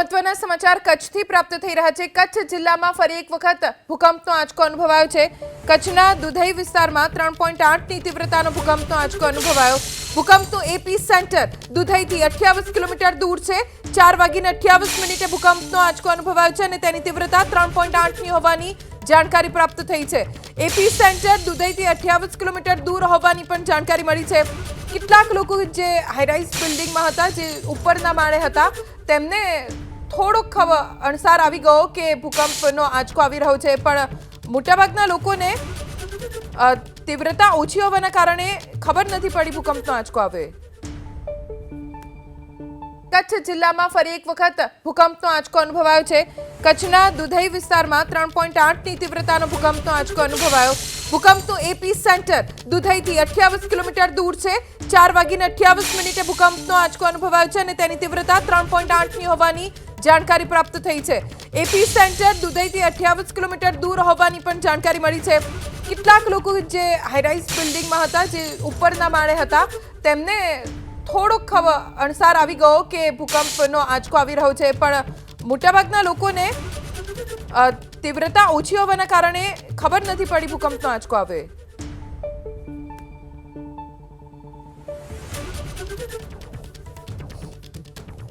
મહત્વના સમાચાર કચ્છથી પ્રાપ્ત થઈ રહ્યા છે। કચ્છ જિલ્લામાં ફરી એક વખત ભૂકંપનો આંચકો અનુભવાયો છે। કચ્છના દુધઈ વિસ્તારમાં 3.8ની તીવ્રતાનો ભૂકંપનો આંચકો અનુભવાયો। ભૂકંપનું એપી સેન્ટર દુધઈથી 28 કિલોમીટર દૂર છે। 4:28 ભૂકંપનો આંચકો અનુભવાયો છે અને તેની તીવ્રતા 3.8ની હોવાની જાણકારી પ્રાપ્ત થઈ છે। એપી સેન્ટર દુધઈથી 28 કિલોમીટર દૂર હોવાની પણ જાણકારી મળી છે। કેટલાક લોકો જે હાઈરાઇઝ બિલ્ડિંગમાં હતા, જે ઉપરના માળે હતા, તેમને થોડોક અણસાર આવી ગયો કે ભૂકંપનો આંચકો આવી રહ્યો છે, પણ મોટાભાગના લોકોને તીવ્રતા ઓછી હોવાના કારણે ખબર નથી પડી ભૂકંપનો આંચકો આવે। કચ્છ જિલ્લામાં ફરી એક વખત ભૂકંપનો આંચકો અનુભવાયો છે। કચ્છના દુધઈ વિસ્તારમાં 3.8ની તીવ્રતાનો ભૂકંપનો આંચકો અનુભવાયો। ભૂકંપનું એપી સેન્ટર દુધઈથી 28 કિલોમીટર દૂર છે। 4:28 ભૂકંપનો આંચકો અનુભવાયો છે અને તેની તીવ્રતા 3.8ની હોવાની જાણકારી પ્રાપ્ત થઈ છે। એપી સેન્ટર દુધઈથી 28 કિલોમીટર દૂર હોવાની પણ જાણકારી મળી છે। કેટલાક લોકો જે હાઈરાઇઝ બિલ્ડિંગમાં હતા, જે ઉપરના માળે હતા, તેમને થોડોક અણસાર આવી ગયો કે ભૂકંપનો આંચકો આવી રહ્યો છે, પણ મોટાભાગના લોકોને તીવ્રતા ઓછી હોવાના કારણે ખબર નથી પડી ભૂકંપનો આંચકો આવે।